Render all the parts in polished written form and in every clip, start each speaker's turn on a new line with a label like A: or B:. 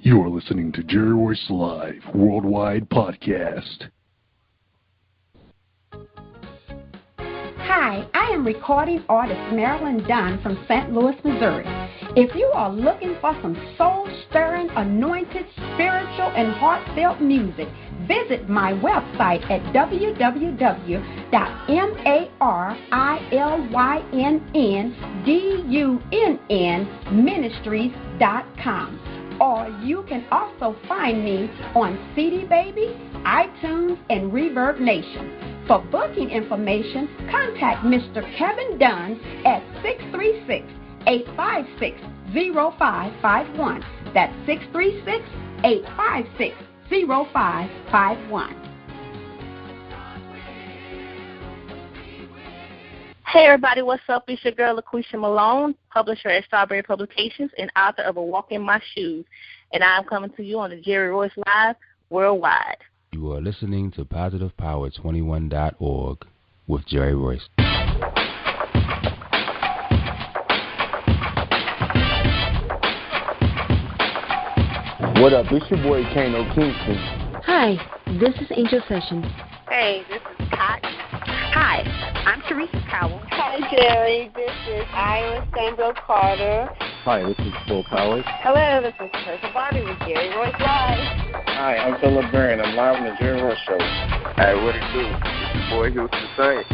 A: You're listening to Jerry Royce Live Worldwide Podcast.
B: Hi, I am recording artist Marilyn Dunn from St. Louis, Missouri. If you are looking for some soul-stirring, anointed, spiritual, and heartfelt music, visit my website at www.marilyndunnministries.com. Or you can also find me on CD Baby, iTunes, and Reverb Nation. For booking information, contact Mr. Kevin Dunn at 636-856-0551. That's 636-856-0551.
C: Hey everybody, what's up? It's your girl Laqueisha Malone, publisher at Strawberry Publications and author of A Walk in My Shoes. And I'm coming to you on the Jerry Royce Live Worldwide.
D: You are listening to PositivePower21.org with Jerry Royce.
E: What up? It's your boy Kano Kingston.
F: Hi, this is Angel Sessions.
G: Hey, this is Pat.
H: Hi, I'm Teresa Powell.
I: Hi, Jerry. This is Ira Sandro Carter.
J: Hi, this is Phil Powell.
K: Hello, this is Teresa Bobby with Jerry Royce Live.
L: Hi, I'm Philip Barron. I'm live on the Jerry Royce Show.
M: Hey, what it do? It's your boy Houston Saint.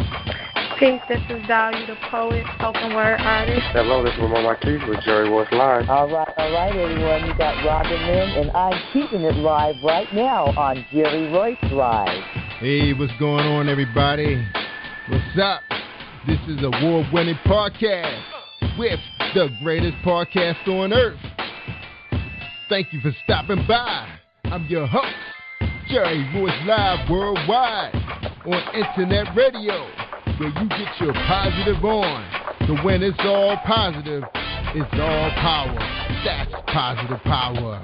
N: Peace, this is Dahlia the poet, spoken word artist.
M: Hello, this is Ramon Marquis with Jerry Royce Live.
O: All right, everyone. You got Robin Lynn, and I'm keeping it live right now on Jerry Royce Live.
P: Hey, what's going on, everybody? What's up? This is a award-winning podcast with the greatest podcast on earth. Thank you for stopping by. I'm your host, Jerry Royce Live Worldwide on Internet Radio, where you get your positive on. So when it's all positive, it's all power. That's positive power.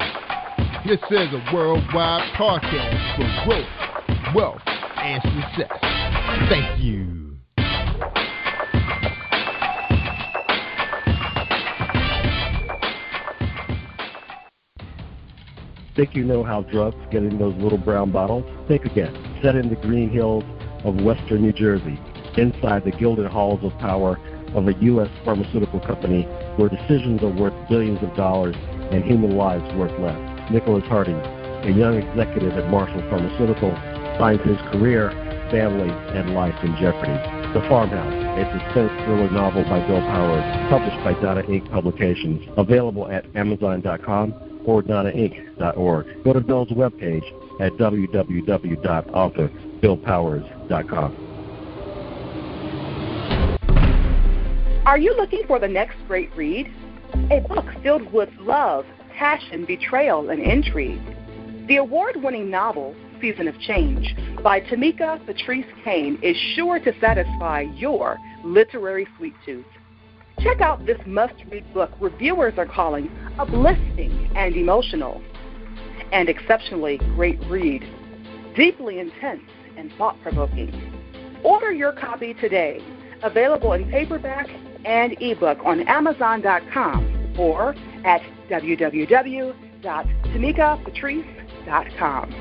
P: This is a worldwide podcast for growth, wealth, and success. Thank you.
J: Think you know how drugs get in those little brown bottles? Think again. Set in the green hills of western New Jersey, inside the gilded halls of power of a U.S. pharmaceutical company where decisions are worth billions of dollars and human lives worth less. Nicholas Harding, a young executive at Marshall Pharmaceutical, finds his career, family, and life in jeopardy. The Farmhouse, a suspense thriller novel by Bill Powers, published by Donna Inc. Publications, available at Amazon.com or DonnaInc.org. Go to Bill's webpage at www.author.BillPowers.com.
Q: Are you looking for the next great read? A book filled with love, passion, betrayal, and intrigue. The award-winning novel, Season of Change, by Tamika Patrice Kane is sure to satisfy your literary sweet tooth. Check out this must-read book reviewers are calling uplifting and emotional. And exceptionally great read, deeply intense and thought-provoking. Order your copy today, available in paperback and ebook on Amazon.com or at www.tamikapatrice.com.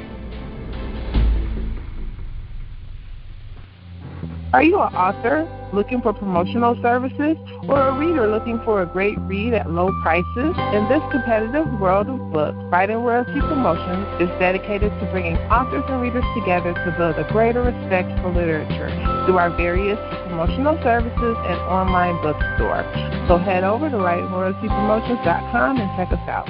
R: Are you an author looking for promotional services or a reader looking for a great read at low prices? In this competitive world of books, Writing Royalty Promotions is dedicated to bringing authors and readers together to build a greater respect for literature through our various promotional services and online bookstore. So head over to WritingRoyaltyPromotions.com and check us out.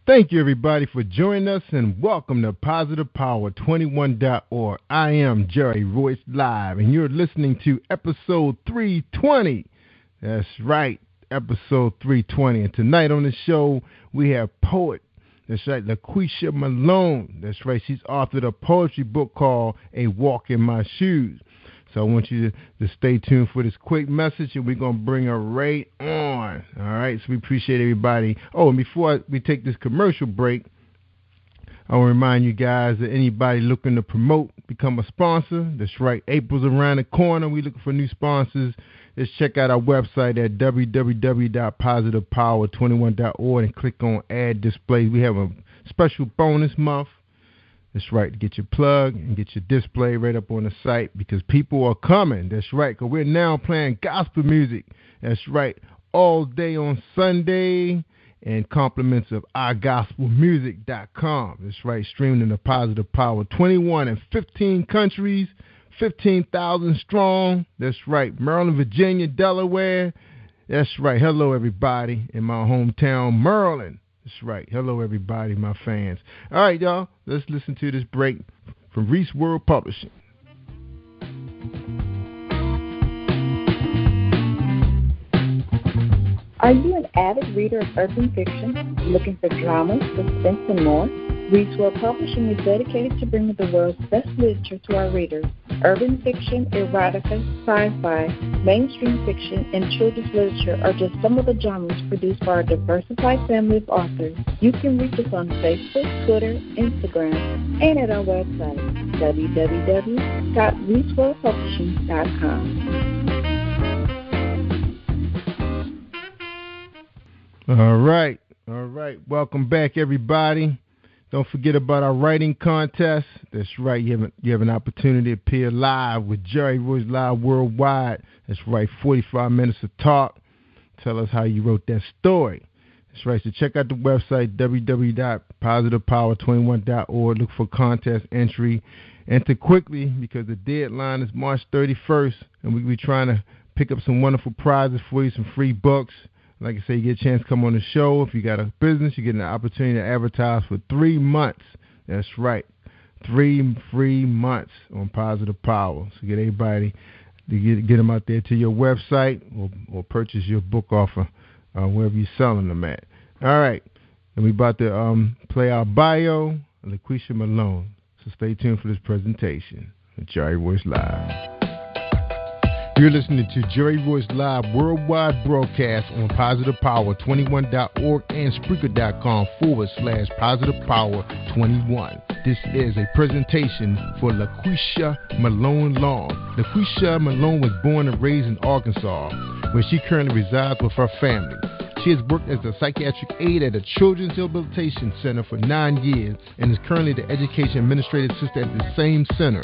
P: Thank you, everybody, for joining us, and welcome to PositivePower21.org. I am Jerry Royce Live, and you're listening to episode 320. That's right, episode 320. And tonight on the show, we have poet, that's right, Laqueisha Malone. That's right, she's authored a poetry book called A Walk in My Shoes. So I want you to stay tuned for this quick message, and we're going to bring her right on. All right, so we appreciate everybody. Oh, and before we take this commercial break, I will remind you guys that anybody looking to promote, become a sponsor. That's right. April's around the corner. We're looking for new sponsors. Just check out our website at www.positivepower21.org and click on Add Displays. We have a special bonus month. That's right, to get your plug and get your display right up on the site because people are coming. That's right, because we're now playing gospel music. That's right, all day on Sunday and compliments of ourgospelmusic.com. That's right, streaming in the Positive Power 21 in 15 countries, 15,000 strong. That's right, Maryland, Virginia, Delaware. That's right, hello everybody in my hometown, Maryland. That's right. Hello, everybody, my fans. All right, y'all. Let's listen to this break from Reese World Publishing.
S: Are you an avid reader of urban fiction, looking for drama, suspense, and more? Reese World Publishing is dedicated to bringing the world's best literature to our readers. Urban fiction, erotica, sci-fi, mainstream fiction, and children's literature are just some of the genres produced by our diversified family of authors. You can reach us on Facebook, Twitter, Instagram, and at our website, www.reeseworldpublishing.com.
P: All right. Welcome back, everybody. Don't forget about our writing contest. That's right. You have an opportunity to appear live with Jerry Royce Live Worldwide. That's right. 45 minutes of talk. Tell us how you wrote that story. That's right. So check out the website, www.positivepower21.org. Look for contest entry. Enter quickly because the deadline is March 31st, and we'll be trying to pick up some wonderful prizes for you, some free books. Like I say, you get a chance to come on the show. If you got a business, you get an opportunity to advertise for 3 months. That's right. 3 free months on Positive Power. So get everybody to get them out there to your website or purchase your book off of wherever you're selling them at. All right. And we're about to play our bio, Laqueisha Malone. So stay tuned for this presentation with Jerry Royce Live. You're listening to Jerry Royce Live Worldwide Broadcast on PositivePower21.org and Spreaker.com/PositivePower21. This is a presentation for Laqueisha Malone Long. Laqueisha Malone was born and raised in Arkansas, where she currently resides with her family. She has worked as a psychiatric aide at a children's Habilitation Center for 9 years and is currently the education administrative assistant at the same center.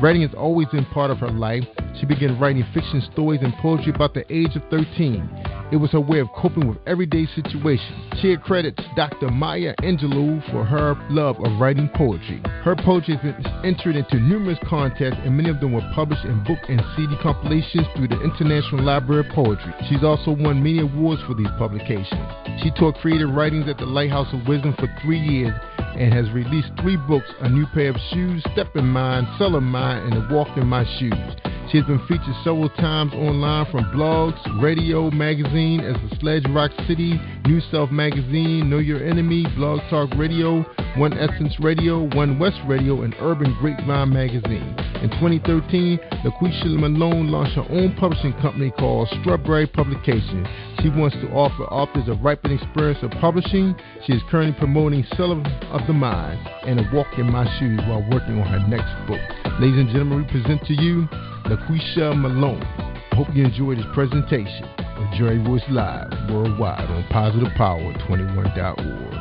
P: Writing has always been part of her life. She began writing fiction stories and poetry about the age of 13. It was her way of coping with everyday situations. She accredits Dr. Maya Angelou for her love of writing poetry. Her poetry has been entered into numerous contests, and many of them were published in book and CD compilations through the International Library of Poetry. She's also won many awards for these publications. She taught creative writings at the Lighthouse of Wisdom for 3 years and has released 3 books, A New Pair of Shoes, Step in Mine, Sell in Mine, and A Walk in My Shoes. She has been featured several times online from blogs, radio, magazine as the Sledge Rock City, NuSouth Magazine, KnowUrEnemy BlogTalkTadio, The1Essence Radio, One West Radio, and Urban Grapevine Magazine. In 2013, Laqueisha Malone launched her own publishing company called Strawberry Publications. She wants to offer authors a ripened experience of publishing. She is currently promoting Seller of the Mind and A Walk in My Shoes while working on her next book. Ladies and gentlemen, we present to you Laqueisha Malone. I hope you enjoyed this presentation of Jerry Royce Live Worldwide on PositivePower21.org.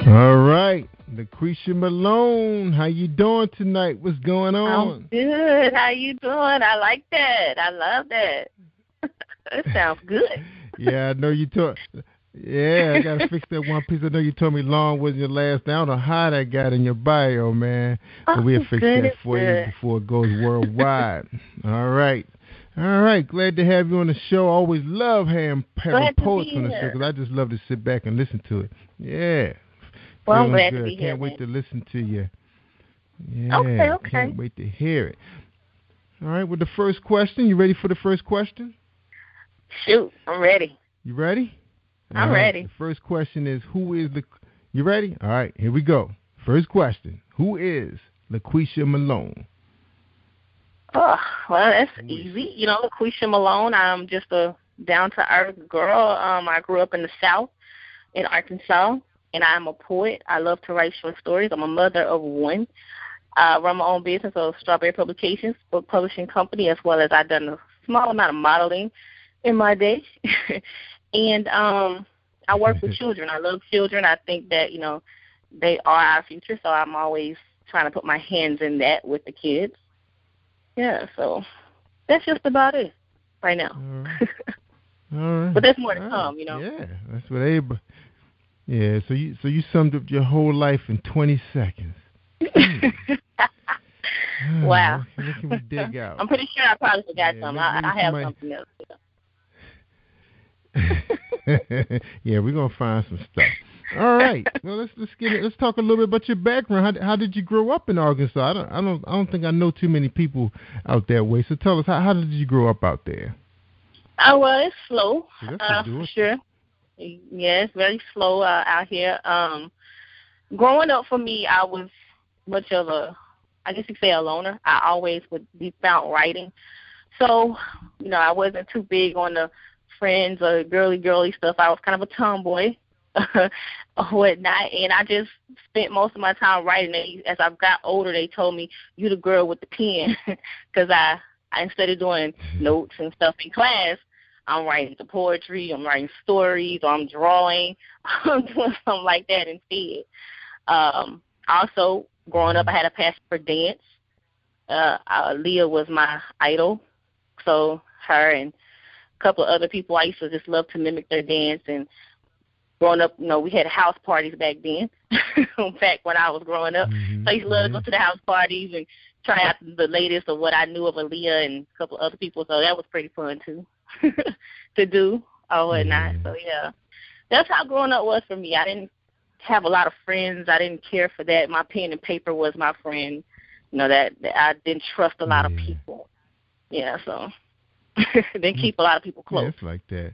P: All right, Laqueisha Malone, how you doing tonight? What's going on?
C: I'm good. How you doing? I like that. I love that. That sounds good.
P: Yeah, I know you talk. Yeah, I gotta fix that one piece. I know you told me long was your last name. I don't know how that got in your bio, man. But we'll fix that for you before it goes worldwide. All right. Glad to have you on the show. I always love having poets on the show because I just love to sit back and listen to it. Yeah.
C: Well, I'm glad to be here.
P: Can't wait to listen to you. Yeah.
C: Okay.
P: Can't wait to hear it. All right. With the first question, you ready for the first question?
C: Shoot, I'm ready.
P: You ready?
C: I'm ready.
P: The first question is, who is the... You ready? All right, here we go. First question. Who is Laqueisha Malone?
C: Oh, well, that's easy. You know, Laqueisha Malone, I'm just a down-to-earth girl. I grew up in the South, in Arkansas. and I'm a poet. I love to write short stories. I'm a mother of one. I run my own business of Strawberry Publications, book publishing company, as well as I've done a small amount of modeling in my day. And I work with children. I love children. I think that, they are our future, so I'm always trying to put my hands in that with the kids. Yeah, so that's just about it right now.
P: All right.
C: But there's more to come,
P: Yeah, that's what everybody. Yeah, so you summed up your whole life in 20 seconds.
C: Wow.
P: What can we dig out?
C: I'm pretty sure I probably forgot something. I have something else.
P: Yeah, we're gonna find some stuff. All right. Well, let's talk a little bit about your background. How did you grow up in Arkansas? I don't think I know too many people out that way. So tell us, how did you grow up out there?
C: Well, it's slow, for sure. Yeah, it's very slow out here. Growing up for me, I was much of I guess you could say a loner. I always would be found writing. So, I wasn't too big on the friends or girly stuff. I was kind of a tomboy or whatnot, and I just spent most of my time writing. As I got older, they told me, you the girl with the pen, because I instead of doing notes and stuff in class, I'm writing the poetry, I'm writing stories, or I'm drawing. I'm doing something like that instead. Also, growing up, I had a passion for dance. Leah was my idol, so her and a couple of other people, I used to just love to mimic their dance. And growing up, we had house parties back then, back when I was growing up. Mm-hmm. So I used to love to go to the house parties and try out the latest of what I knew of Aaliyah and a couple of other people. So that was pretty fun, too, to do or whatnot. So, yeah, that's how growing up was for me. I didn't have a lot of friends. I didn't care for that. My pen and paper was my friend. That I didn't trust a lot of people. Yeah, so didn't keep a lot of people close.
P: Yeah, it's like that.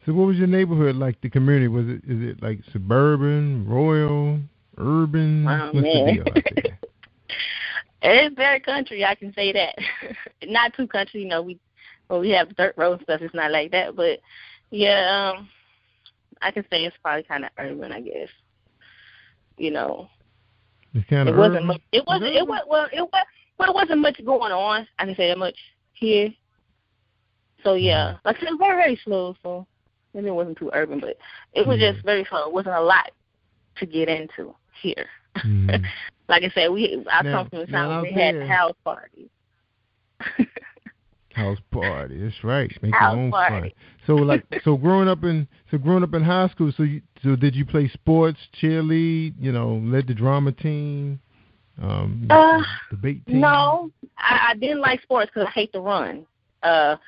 P: So what was your neighborhood like, the community? Is it like suburban, royal, urban? What's the deal out there?
C: It's very country, I can say that. Not too country, we have dirt road stuff. It's not like that, but yeah, I can say it's probably kind of urban, I guess.
P: It's kind of
C: wasn't much. It wasn't much going on. I can say that much here. So yeah, like I said, very, very slow. So maybe it wasn't too urban, but it was just very slow. It wasn't a lot to get into here. Mm-hmm. Like I said, I come from a town where we had house parties.
P: House party, that's right. Make your own fun. So growing up in high school, so did you play sports, cheerlead, led the drama team, debate team?
C: No, I didn't like sports because I hate to run. I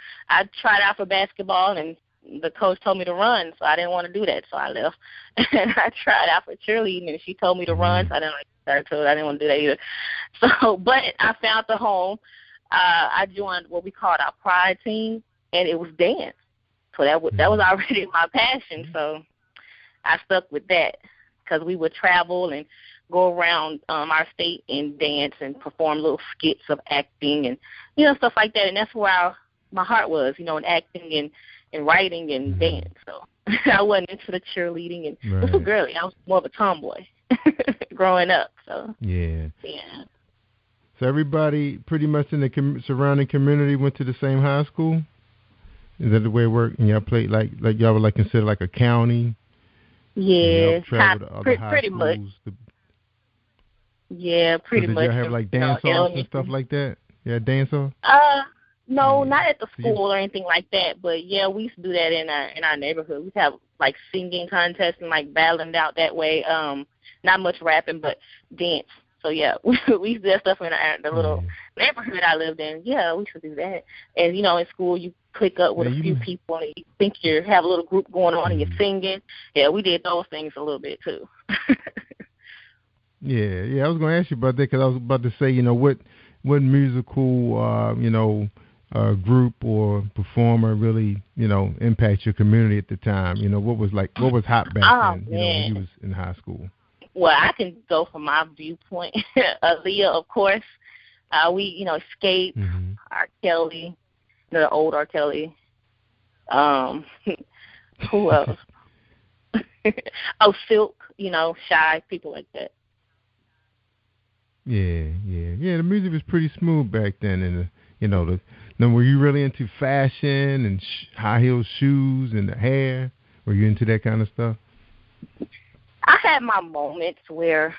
C: tried out for basketball and the coach told me to run, so I didn't want to do that, so I left. And I tried out for cheerleading and she told me to run, so I didn't like her too. I didn't want to do that either. So, but I found the home. I joined what we called our pride team, and it was dance. So that was already my passion. So I stuck with that because we would travel and go around our state and dance and perform little skits of acting and stuff like that. And that's where my heart was, in acting and writing and dance. So I wasn't into the cheerleading and was so girly. I was more of a tomboy growing up. So
P: yeah. So everybody pretty much in the surrounding community went to the same high school? Is that the way it worked? And y'all played like y'all were considered like a county?
C: Yeah,
P: pretty
C: much. Yeah, pretty much.
P: Did y'all have like dance-offs and stuff like that? Yeah, dance-off?
C: No, not at the school or anything like that. But yeah, we used to do that in our neighborhood. We'd have like singing contests and like battling out that way. Not much rapping, but dance. So, yeah, we used to do that stuff in the little neighborhood I lived in. Yeah, we used to do that. And, in school, you click up with a few people and you think you have a little group going on and you're singing. Yeah, we did those things a little bit, too.
P: Yeah, I was going to ask you about that because I was about to say, what musical, group or performer really, impact your community at the time? What was hot back then, when you was in high school?
C: Well, I can go from my viewpoint. Aaliyah, of course. We, Escape, R. Kelly, the old R. Kelly. Who else? Silk, Shy, people like that.
P: Yeah. The music was pretty smooth back then, and were you really into fashion and high heel shoes and the hair? Were you into that kind of stuff?
C: I had my moments where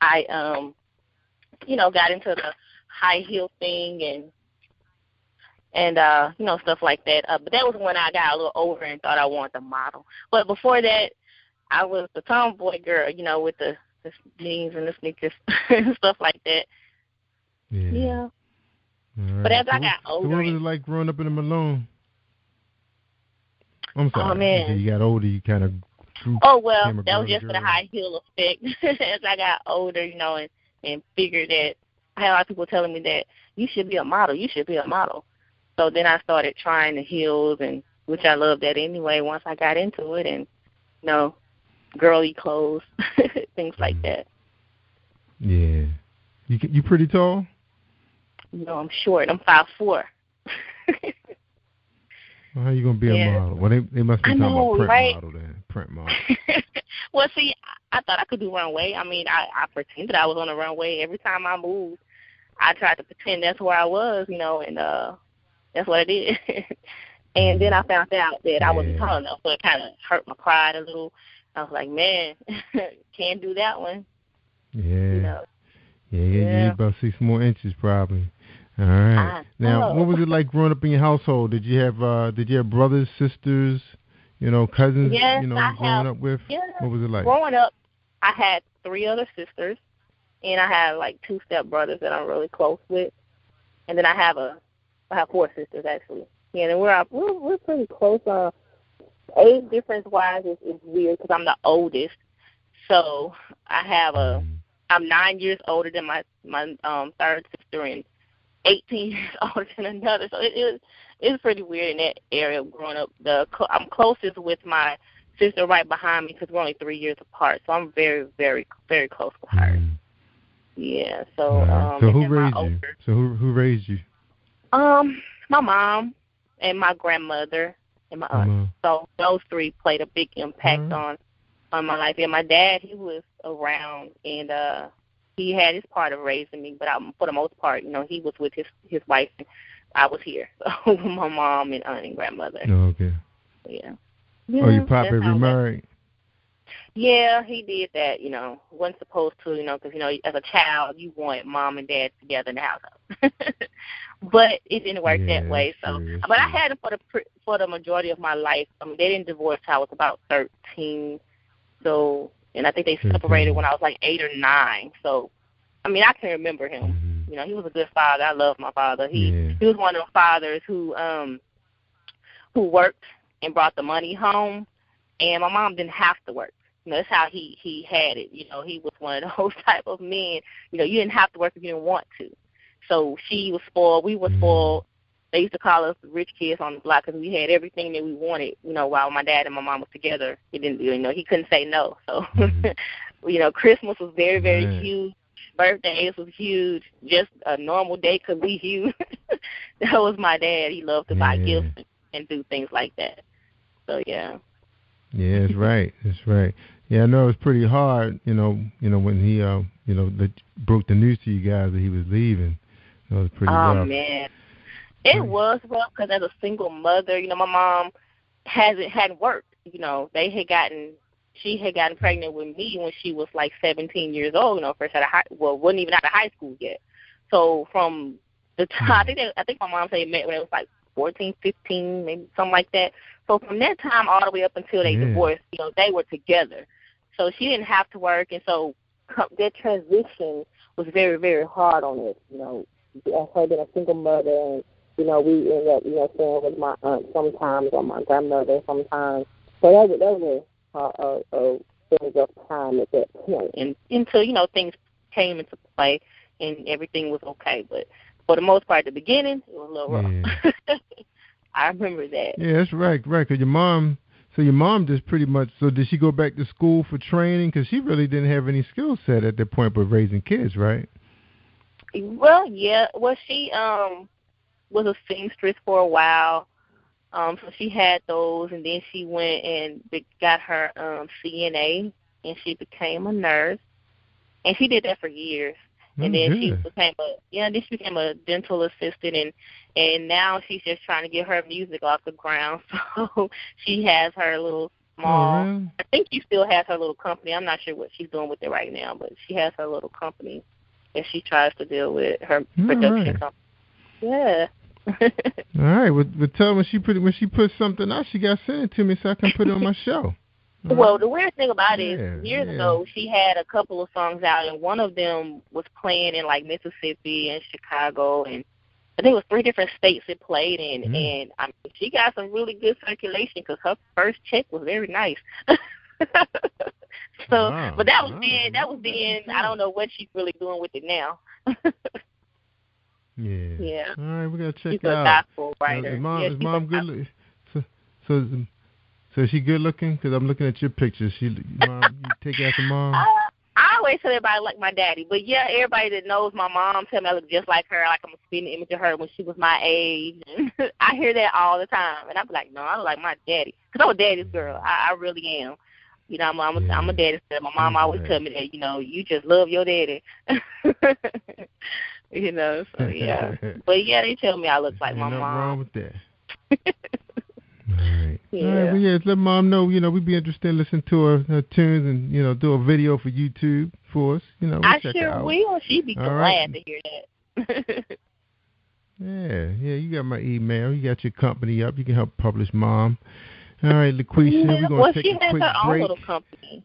C: I, got into the high heel thing and stuff like that. But that was when I got a little older and thought I wanted to model. But before that, I was the tomboy girl, with the jeans and the sneakers and stuff like that. Yeah. Right. But as I got older.
P: So what was it like growing up in a Malone? I'm sorry.
C: Oh, man.
P: You got older, you kind of grew.
C: Oh, well, that was just for the high heel effect. As I got older, and figured that I had a lot of people telling me that you should be a model. So then I started trying the heels, and which I loved that anyway once I got into it, and, girly clothes, things like that.
P: Yeah. You pretty tall?
C: No, I'm short. I'm 5'4".
P: Well, how you going to be a model? Well, they must be talking about print model then. Print model.
C: Well, see, I thought I could do runway. I mean, I pretended I was on the runway. Every time I moved, I tried to pretend that's where I was, and that's what I did. And then I found out that I wasn't tall enough, so it kind of hurt my pride a little. I was like, man, can't do that one.
P: Yeah. Yeah, you need about 6 more inches probably. All right. Now, what was it like growing up in your household? Did you have brothers, sisters, cousins, growing up with?
C: Yeah.
P: What was it like?
C: Growing up, I had 3 other sisters, and I had like 2 stepbrothers that I'm really close with, and then I have 4 sisters actually. Yeah, and we're pretty close. Age difference wise is weird because I'm the oldest, so I'm 9 years older than my third sister and 18 years older than another. So it's pretty weird in that area growing up. I'm closest with my sister right behind me because we're only 3 years apart. So I'm very, very, very close with her. Yeah. So
P: who raised you? So who raised you?
C: My mom and my grandmother and my aunt. So those 3 played a big impact on my life. And my dad, he was around, and he had his part of raising me, but for the most part, he was with his wife, and I was here. So my mom and aunt and grandmother.
P: Oh, okay.
C: Yeah.
P: Oh, your papa remarried?
C: Yeah, he did that, wasn't supposed to, because, as a child, you want mom and dad together in the house. But it didn't work that way. So, but I had them for the majority of my life. They didn't divorce till I was about 13. So, and I think they separated when I was like 8 or 9. So, I can remember him. He was a good father. I love my father. He was one of those fathers who worked and brought the money home, and my mom didn't have to work. That's how he had it. He was one of those type of men. You didn't have to work if you didn't want to. So she was spoiled. We were spoiled. They used to call us rich kids on the block because we had everything that we wanted. While my dad and my mom was together, he didn't. He couldn't say no. So, Christmas was very, very huge. Birthdays was huge. Just a normal day could be huge. That was my dad. He loved to buy gifts and do things like that. So yeah.
P: Yeah, that's right. That's right. Yeah, I know it was pretty hard. When he broke the news to you guys that he was leaving. It was pretty rough.
C: Oh man. It was rough because as a single mother, my mom hadn't worked. She had gotten pregnant with me when she was like 17 years old. First wasn't even out of high school yet. So from the time I think my mom said met when it was like 14, 15, maybe something like that. So from that time all the way up until they divorced, they were together. So she didn't have to work, and so that transition was very, very hard on us. As her being a single mother, and we ended up, staying with my aunt sometimes or my grandmother sometimes. So that was a very rough time at that point. And until, things came into play and everything was okay. But for the most part, at the beginning, it was a little rough. I remember that.
P: Yeah, that's right. Because your mom just pretty much, so did she go back to school for training? Because she really didn't have any skill set at that point but raising kids, right?
C: Well, yeah. Well, she was a seamstress for a while, So she had those, and then she went and got her CNA, and she became a nurse. And she did that for years. And then she became a dental assistant, and now she's just trying to get her music off the ground. So she has her little small. I think she still has her little company. I'm not sure what she's doing with it right now, but she has her little company that she tries to deal with, her production company. Yeah.
P: All right. Well, tell her when she puts something out, she got to send it to me so I can put it on my show.
C: Well, the weird thing about it is years ago she had a couple of songs out, and one of them was playing in like Mississippi and Chicago, and I think it was 3 different states it played in. And I mean, she got some really good circulation because her first check was very nice. So, but that was then. I don't know what she's really doing with it now. Yeah.
P: All right, we gotta check
C: she's
P: it out.
C: She's a gospel writer.
P: Is mom good looking? So is she good looking? Because I'm looking at your pictures. You take after mom?
C: I always tell everybody like my daddy. But, yeah, everybody that knows my mom tell me I look just like her, like I'm a spitting image of her when she was my age. I hear that all the time. And I'm like, no, I look like my daddy. Because I'm a daddy's girl. I really am. You know, I'm a daddy's girl. My mom always tell me that, you know, you just love your daddy. You know, so, yeah. But, yeah, they tell me I look like my mom.
P: Nothing wrong with that. All right. Yeah. All right. Well, let mom know, you know, we'd be interested in listening to her tunes and, you know, do a video for YouTube for us. You know,
C: I sure will. She'd be glad to hear that.
P: Yeah, you got my email. You got your company up. You can help publish mom. All right, Laqueisha, we're going to take a quick break.
C: She has her own little company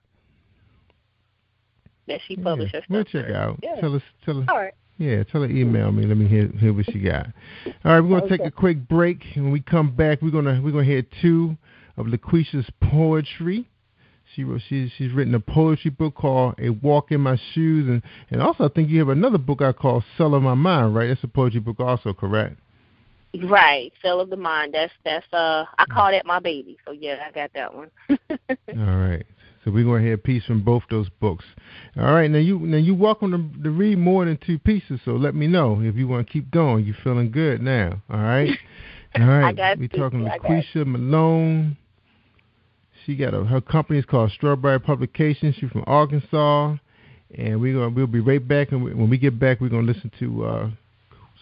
C: that she publishes her stuff.
P: We'll check out.
C: Yeah.
P: Tell her.
C: All right.
P: Yeah, tell her email me. Let me hear what she got. All right, we're gonna take a quick break. When we come back, we're gonna hear 2 of Laqueisha's poetry. She's written a poetry book called A Walk in My Shoes, and also I think you have another book out called Cell of My Mind, right? That's a poetry book also, correct?
C: Right, Cell of the Mind. That's I call that my baby. So yeah, I got that one.
P: All right. So we're going to hear a piece from both those books. All right, now you're welcome to read more than 2 pieces, so let me know if you want to keep going. You're feeling good now, all right? All right, we're talking Laqueisha Malone. She got her company is called Strawberry Publications. She's from Arkansas, and we'll be right back, and when we get back, we're going to listen to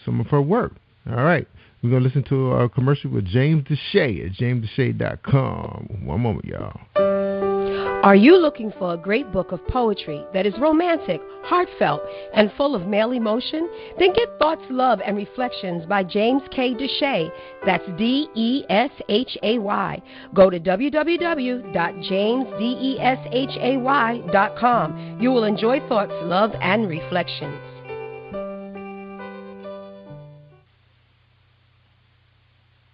P: some of her work. All right, we're going to listen to a commercial with James Deshay at jamesdeshay.com. One moment, y'all.
T: Are you looking for a great book of poetry that is romantic, heartfelt, and full of male emotion? Then get Thoughts, Love, and Reflections by James K. Deshay. That's D-E-S-H-A-Y. Go to www.jamesdeshay.com. You will enjoy Thoughts, Love, and Reflections.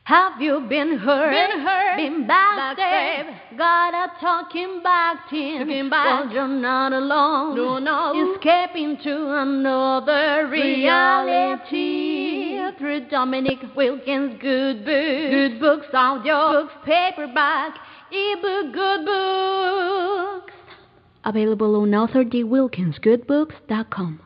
U: Have you been hurt, been backstabbed, got a talking back team? Well, you're not alone, no. Escaping to another reality. Through Dominic Wilkins' good books, audio books, paperback, ebook, good books.
F: Available on authordwilkinsgoodbooks.com.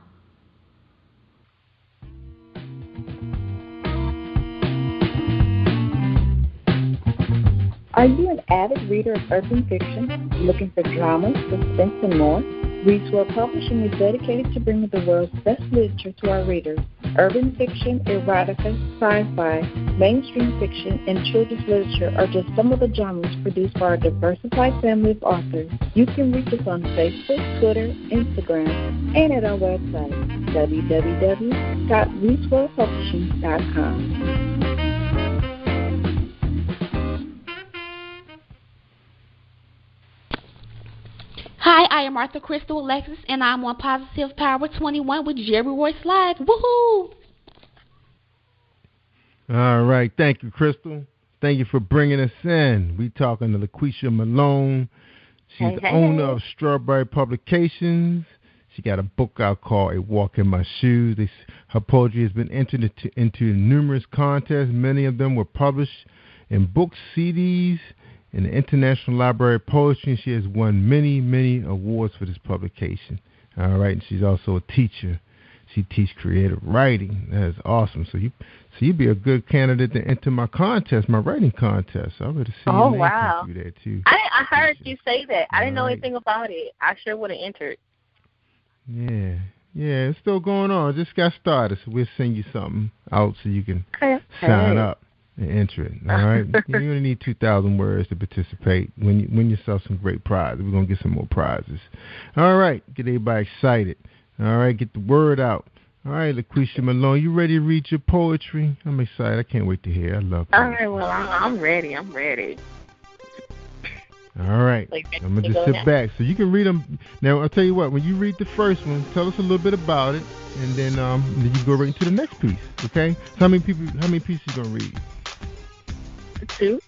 S: Are you an avid reader of urban fiction, looking for drama, suspense, and more? Reedswell Publishing is dedicated to bringing the world's best literature to our readers. Urban fiction, erotica, sci-fi, mainstream fiction, and children's literature are just some of the genres produced by our diversified family of authors. You can reach us on Facebook, Twitter, Instagram, and at our website, www.reedswellpublishing.com.
V: Hi, I am Arthur Crystal Alexis, and I'm on Positive Power 21 with Jerry Royce Live. Woohoo!
P: All right. Thank you, Crystal. Thank you for bringing us in. We talking to Laqueisha Malone. She's the owner of Strawberry Publications. She got a book out called A Walk in My Shoes. Her poetry has been entered into numerous contests. Many of them were published in books, CDs, in the International Library of Poetry, and she has won many, many awards for this publication. All right, and she's also a teacher. She teaches creative writing. That's awesome. So you'd be a good candidate to enter my contest, my writing contest. I would have seen your name come through there too.
C: I heard you say that. I didn't know anything about it. I sure would have entered.
P: Yeah, it's still going on. Just got started, so we'll send you something out so you can sign up and enter it. All right, you only need 2,000 words to participate. Win yourself some great prizes. We're gonna get some more prizes. All right, get everybody excited. All right, get the word out. All right, Laqueisha Malone, you ready to read your poetry? I'm excited. I can't wait to hear. I love poetry.
C: All right, well, I'm ready.
P: All right. I'm going to just sit back. So you can read them. Now, I'll tell you what. When you read the first one, tell us a little bit about it, and then you go right into the next piece, okay? So how many pieces you going to read?
C: 2.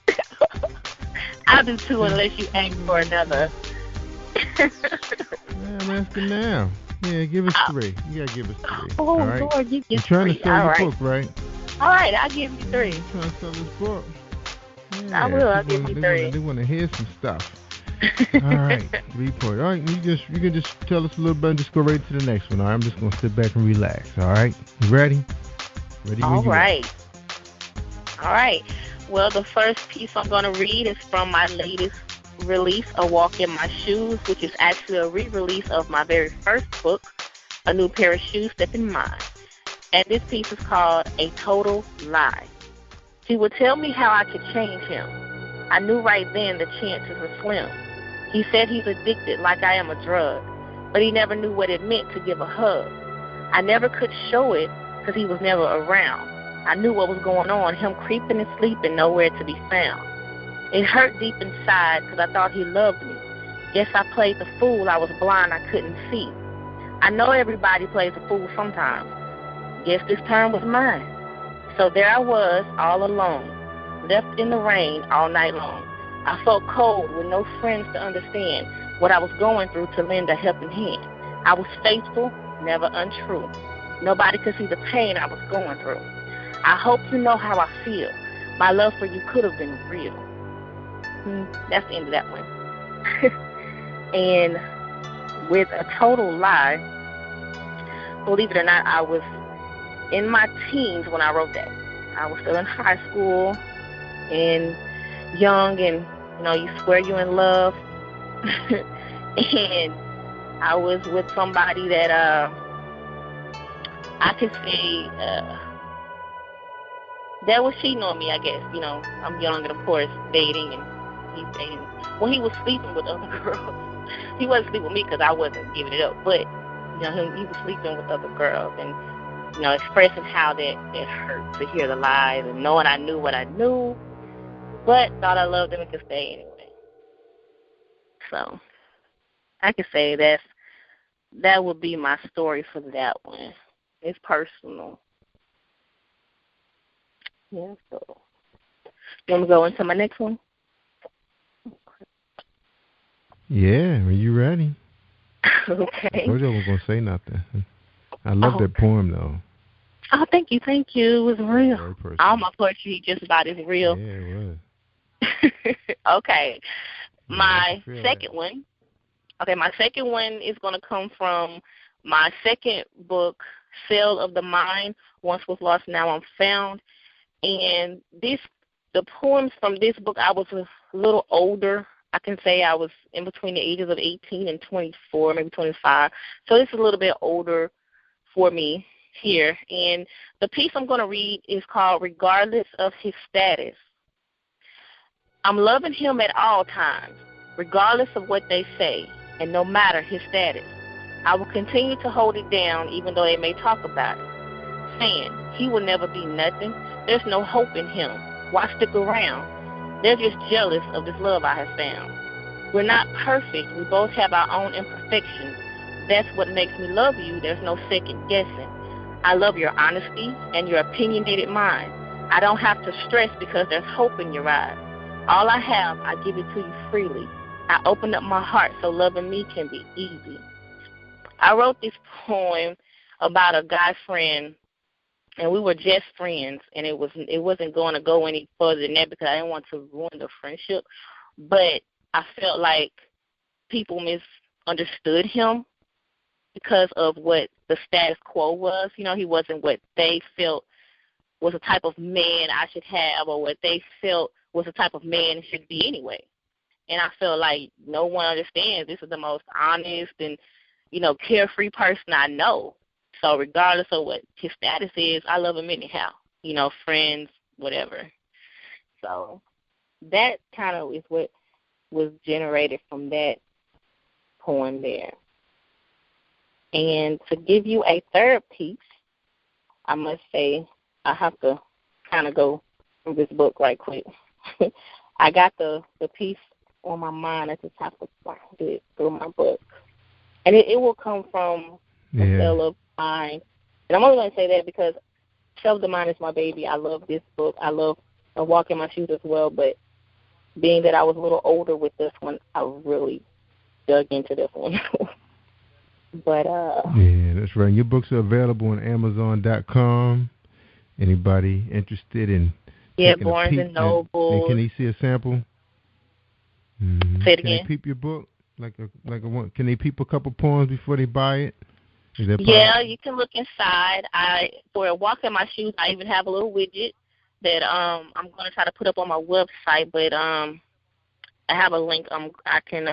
C: I'll do 2 unless you ask for another.
P: I'm asking now. Yeah, give us 3. You got to give us 3.
C: Oh,
P: all right?
C: Lord, you get 3.
P: You're trying to sell your book, right?
C: All right, I'll give you 3.
P: You're trying to sell this book. Yeah,
C: I will. I'll give you 3.
P: They want to hear some stuff. All right, 3 points. All right, you can just tell us a little bit and just go right to the next one. All right, I'm just going to sit back and relax. All right, you ready?
C: All right. Well, the first piece I'm going to read is from my latest release, A Walk in My Shoes, which is actually a re-release of my very first book, A New Pair of Shoes, Step in Mine. And this piece is called A Total Lie. He would tell me how I could change him. I knew right then the chances were slim. He said he's addicted like I am a drug, but he never knew what it meant to give a hug. I never could show it because he was never around. I knew what was going on, him creeping and sleeping, nowhere to be found. It hurt deep inside because I thought he loved me. Guess I played the fool. I was blind. I couldn't see. I know everybody plays the fool sometimes. Guess this turn was mine. So there I was, all alone, left in the rain all night long. I felt cold with no friends to understand what I was going through to lend a helping hand. I was faithful, never untrue. Nobody could see the pain I was going through. I hope you know how I feel. My love for you could have been real. That's the end of that one. And with A Total Lie, believe it or not, I was in my teens when I wrote that. I was still in high school and young, and you swear you're in love. And I was with somebody that I could say that was cheating on me, I guess. I'm young and, of course, dating, and he's dating. Well, he was sleeping with other girls. He wasn't sleeping with me because I wasn't giving it up, but he was sleeping with other girls, and expressing how that hurt to hear the lies, and knowing I knew what I knew, but thought I loved him and could stay anyway. So I could say that would be my story for that one. It's personal. Yeah, so you want to go into my next one?
P: Yeah, are you ready?
C: Okay.
P: I told you I wasn't going to say nothing. I love that poem, though.
C: Oh, thank you. It was real. All my poetry just about is real.
P: Yeah, it was.
C: Okay. My second one is going to come from my second book, Cell of the Mind, Once Was Lost, Now I'm Found. And the poems from this book, I was a little older. I can say I was in between the ages of 18 and 24, maybe 25. So it's a little bit older for me here. And the piece I'm going to read is called Regardless of His Status. I'm loving him at all times, regardless of what they say, and no matter his status. I will continue to hold it down even though they may talk about it, saying he will never be nothing. There's no hope in him. Why stick around? They're just jealous of this love I have found. We're not perfect. We both have our own imperfections. That's what makes me love you. There's no second guessing. I love your honesty and your opinionated mind. I don't have to stress because there's hope in your eyes. All I have, I give it to you freely. I open up my heart so loving me can be easy. I wrote this poem about a guy friend, and we were just friends, and it wasn't going to go any further than that because I didn't want to ruin the friendship. But I felt like people misunderstood him because of what the status quo was. You know, he wasn't what they felt was the type of man I should have, or what they felt was the type of man it should be anyway. And I feel like no one understands this is the most honest and, you know, carefree person I know. So regardless of what his status is, I love him anyhow. You know, friends, whatever. So that kind of is what was generated from that poem there. And to give you a third piece, I must say I have to kind of go through this book right quick. I got the piece on my mind. I just have to find it through my book. And it will come from a cell of mine. And I'm only going to say that because Cell of the Mind is my baby. I love this book. I love A Walk in My Shoes as well. But being that I was a little older with this one, I really dug into this one. But
P: yeah, that's right. Your books are available on Amazon.com. Anybody interested in
C: Barnes and Noble.
P: Can they see a sample? Mm-hmm.
C: Say it again.
P: Can they peep your book? Can they peep a couple poems before they buy it? Is that
C: yeah, you can look inside. For A Walk in My Shoes, I even have a little widget that I'm going to try to put up on my website. But I have a link. I can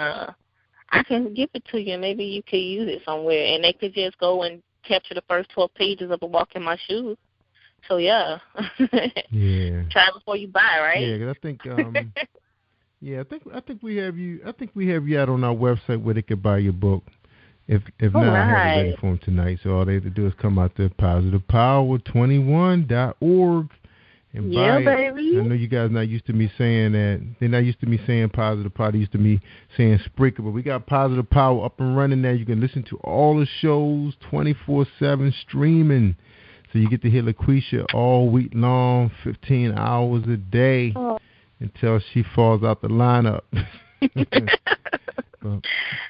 C: give it to you. Maybe you can use it somewhere, and they could just go and capture the first 12 pages of A Walk in My Shoes. So yeah.
P: Yeah.
C: Try it before you buy, right?
P: Yeah, because I think. Yeah, I think we have you. I think we have you out on our website where they could buy your book. If not, I have it ready for them tonight. So all they have to do is come out to positivepower21.org and buy it.
C: Baby.
P: I know you guys not used to me saying that. They're not used to me saying Positive Power. They used to me saying Spreaker. But we got Positive Power up and running now. You can listen to all the shows 24/7 streaming. So you get to hear Laqueisha all week long, 15 hours a day. Oh. Until she falls out the lineup.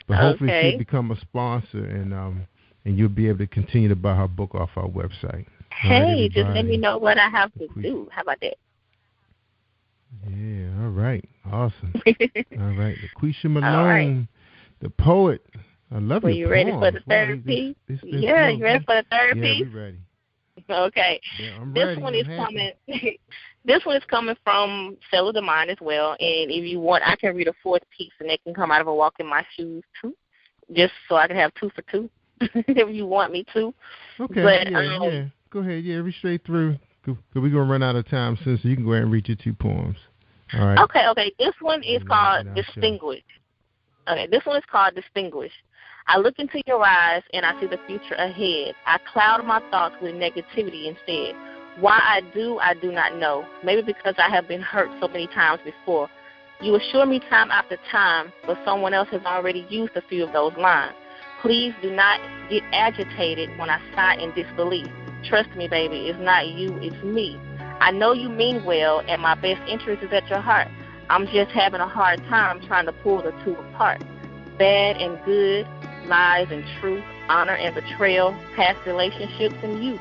P: but hopefully she'll become a sponsor, and you'll be able to continue to buy her book off our website.
C: Hey, just let me know what I have to do. How about that?
P: Yeah, all right. Awesome. All right. Laqueisha Malone, the poet. I love
C: you ready for the third piece? Yeah, you ready for the third piece?
P: Yeah, we're ready.
C: Okay.
P: Yeah, I'm
C: this
P: ready.
C: one is coming. This one is coming from Cell of the Mind as well. And if you want, I can read a fourth piece, and it can come out of A Walk in My Shoes too, just so I can have 2 for 2, if you want me to.
P: Okay. But, yeah. Go ahead. Yeah, read straight through. We're going to run out of time soon, so you can go ahead and read your 2 poems. All right.
C: Okay. This one is called Distinguished. Okay, this one is called Distinguished. I look into your eyes, and I see the future ahead. I cloud my thoughts with negativity instead. Why I do not know. Maybe because I have been hurt so many times before. You assure me time after time, but someone else has already used a few of those lines. Please do not get agitated when I sigh in disbelief. Trust me, baby, it's not you, it's me. I know you mean well, and my best interest is at your heart. I'm just having a hard time trying to pull the two apart. Bad and good, lies and truth, honor and betrayal, past relationships and you.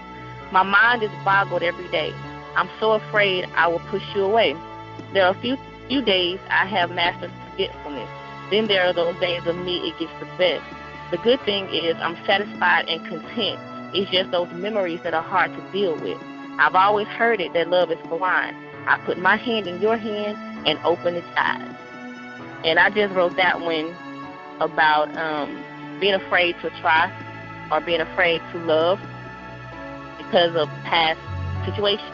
C: My mind is boggled every day. I'm so afraid I will push you away. There are a few days I have mastered forgetfulness. Then there are those days of me it gets the best. The good thing is I'm satisfied and content. It's just those memories that are hard to deal with. I've always heard it that love is blind. I put my hand in your hand and open its eyes. And I just wrote that one about being afraid to try or being afraid to love because of past situations,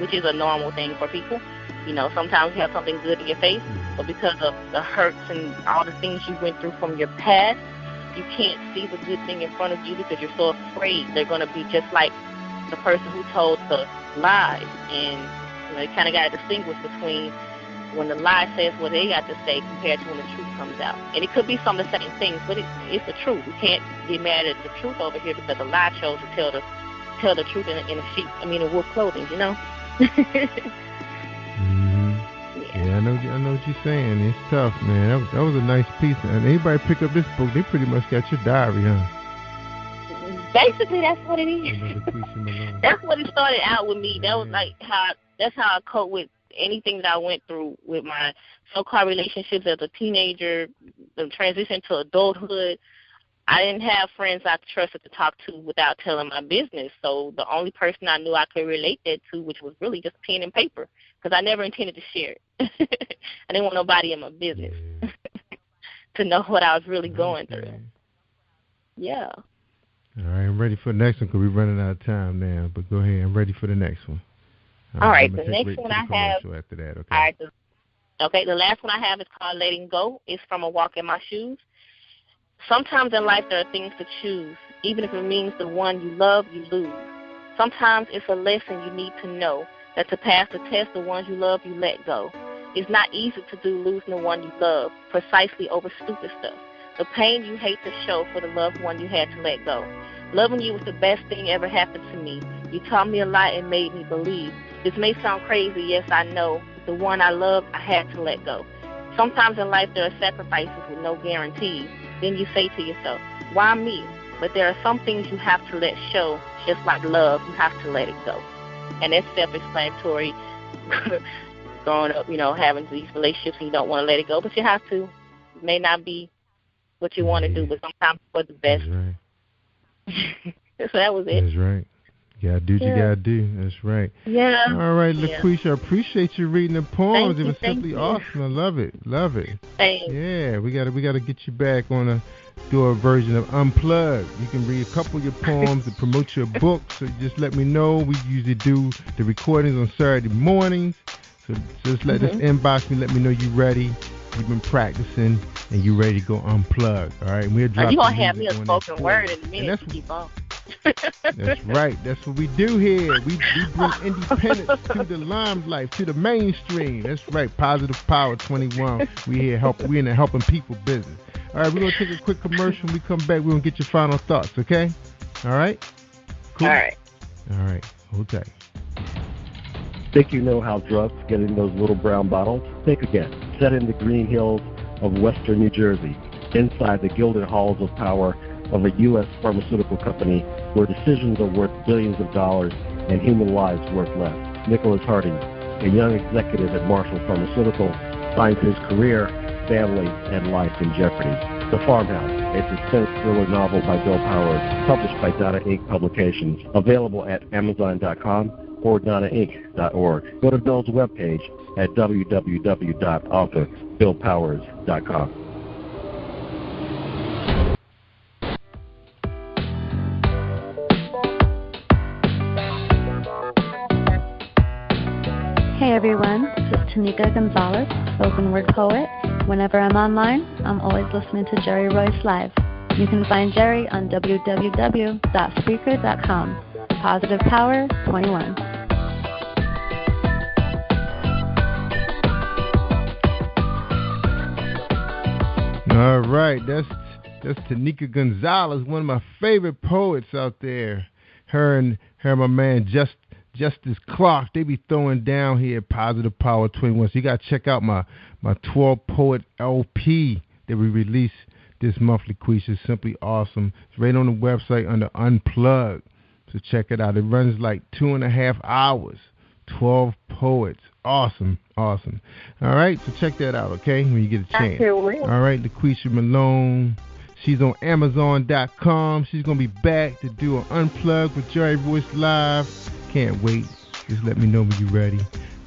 C: which is a normal thing for people. You know, sometimes you have something good in your face, but because of the hurts and all the things you went through from your past, you can't see the good thing in front of you because you're so afraid they're going to be just like the person who told the lies. And, you know, you kind of got to distinguish between when the lie says what they got to say compared to when the truth comes out. And it could be some of the same things, but it's the truth. We can't get mad at the truth over here because the lie chose to tell the truth in wolf clothing, you know?
P: Yeah, I know what you're saying. It's tough, man. That was a nice piece. And anybody pick up this book, they pretty much got your diary, huh?
C: Basically, that's what it is. That's what it started out with me. That was like that's how I cope with anything that I went through with my so-called relationships as a teenager, the transition to adulthood. I didn't have friends I trusted to talk to without telling my business. So the only person I knew I could relate that to, which was really just pen and paper, because I never intended to share it. I didn't want nobody in my business to know what I was really going through. Yeah.
P: All right, I'm ready for the next one because we're running out of time now. But go ahead, I'm ready for the next one.
C: All right, the next one I have.
P: After that, okay.
C: All right, okay, the last one I have is called Letting Go. It's from A Walk in My Shoes. Sometimes in life there are things to choose. Even if it means the one you love, you lose. Sometimes it's a lesson you need to know, that to pass the test, the ones you love, you let go. It's not easy to do losing the one you love, precisely over stupid stuff. The pain you hate to show for the loved one you had to let go. Loving you was the best thing ever happened to me. You taught me a lot and made me believe. This may sound crazy, yes, I know. The one I loved, I had to let go. Sometimes in life there are sacrifices with no guarantees. Then you say to yourself, why me? But there are some things you have to let show, just like love, you have to let it go. And that's self-explanatory. Growing up, having these relationships and you don't want to let it go, but you have to. It may not be what you want to do, but sometimes for the best.
P: That's right.
C: So that was it.
P: That's right. You gotta do what you gotta do. That's right.
C: Yeah.
P: All right, Laqueisha, I appreciate you reading the poems.
C: Thank
P: it was simply awesome. I love it. Love it.
C: Thanks.
P: Yeah, we gotta get you back on do a version of Unplugged. You can read a couple of your poems and promote your book. So just let me know. We usually do the recordings on Saturday mornings. So just let us inbox me. Let me know you're ready. You've been practicing and you're ready to go unplugged. All right, we're dropping.
C: You gonna have me a spoken word in a minute to keep on.
P: That's right. That's what we do here. We bring independence to the limelight, to the mainstream. That's right. Positive Power 21. We in the helping people business. All right, we're gonna take a quick commercial. When we come back, we're gonna get your final thoughts. Okay? All right. Cool.
C: All right.
P: All right. Hold tight.
J: Think you know how drugs get in those little brown bottles? Think again. Set in the green hills of western New Jersey, inside the gilded halls of power of a U.S. pharmaceutical company where decisions are worth billions of dollars and human lives worth less. Nicholas Harding, a young executive at Marshall Pharmaceutical, finds his career, family, and life in jeopardy. The Farmhouse, a suspense thriller novel by Bill Powers, published by Donna Inc. Publications, available at Amazon.com or DonnaInc.org. Go to Bill's webpage at www.author.BillPowers.com.
A: Hey everyone, this is Tanika Gonzalez, spoken word poet. Whenever I'm online, I'm always listening to Jerry Royce Live. You can find Jerry on www.spreaker.com. Positive Power 21.
P: All right, that's Tanika Gonzalez, one of my favorite poets out there. Her and my man Justice Clark, they be throwing down here at Positive Power 21. So you got to check out my 12 Poet LP that we released this month, Laqueisha. It's simply awesome. It's right on the website under Unplugged. So check it out. It runs like 2.5 hours. 12 poets. Awesome. All right, so check that out, okay, when you get a chance. All right, Laqueisha Malone. She's on Amazon.com. She's going to be back to do an Unplugged with Jerry Royce Live. Can't wait. Just let me know when you're ready.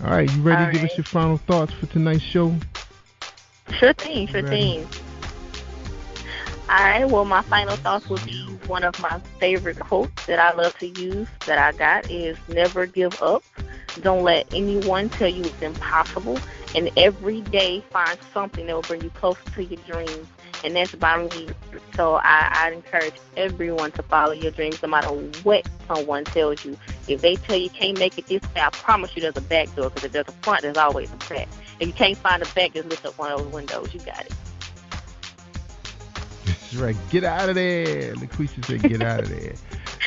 P: All right, you ready to give us your final thoughts for tonight's show?
C: Sure thing. All right, well, my final thoughts will be one of my favorite quotes that I love to use that I got is never give up. Don't let anyone tell you it's impossible. And every day find something that will bring you closer to your dreams. And that's by me. So I encourage everyone to follow your dreams no matter what someone tells you. If they tell you can't make it this way, I promise you there's a back door, because if there's a front, there's always a back. If you can't find a back, just lift up one of those windows. You got it.
P: That's right. Get out of there. Laqueisha said get out of there.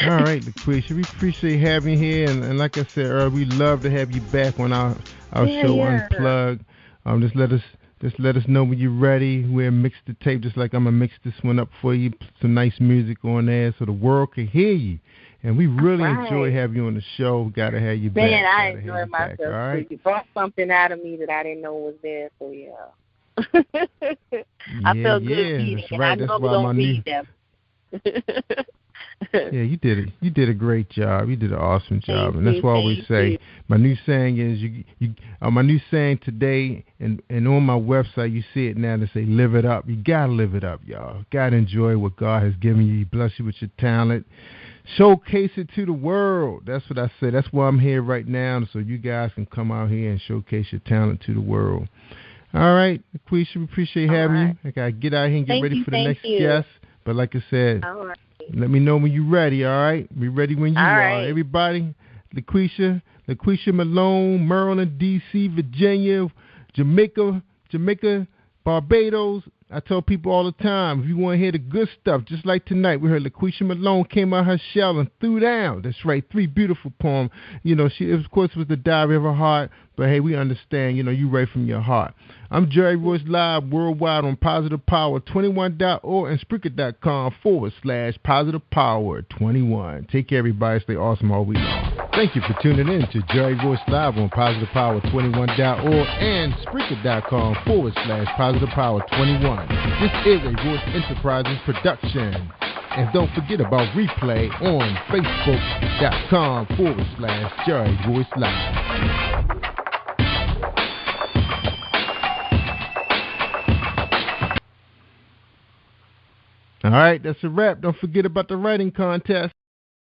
P: All right, Laqueisha, we appreciate having you here. And like I said earlier, we love to have you back on our show Unplugged. Just let us know when you're ready. We'll mix the tape just like I'm going to mix this one up for you. Put some nice music on there so the world can hear you. And we really enjoy having you on the show. Got to have you back.
C: Man, I enjoy myself. All right? You brought something out of me that I didn't know was there, so yeah. I felt good being
P: that's right. That's why my new Yeah, you did it. You did a great job. You did an awesome job, and that's why I always say my new saying is my new saying today, and on my website you see it now. They say live it up. You gotta live it up, y'all. Gotta enjoy what God has given you. He bless you with your talent. Showcase it to the world. That's what I say. That's why I'm here right now, so you guys can come out here and showcase your talent to the world. All right, Laqueisha, we appreciate having you. I gotta get out here and get ready for the next guest. But like I said, let me know when you're ready, all right? Be ready when you are. Everybody, Laqueisha Malone, Maryland, D.C., Virginia, Jamaica, Barbados. I tell people all the time, if you want to hear the good stuff, just like tonight, we heard Laqueisha Malone came out her shell and threw down. That's right, 3 beautiful poems. You know, of course, it was the diary of her heart, but hey, we understand, you write from your heart. I'm Jerry Royce live worldwide on PositivePower21.org and Spreaker.com/PositivePower21. Take care, everybody. Stay awesome all week long. Thank you for tuning in to Jerry Royce live on PositivePower21.org and Spreaker.com/PositivePower21. This is a Royce Enterprises production. And don't forget about replay on Facebook.com/Jerry Royce live. All right, that's a wrap. Don't forget about the writing contest.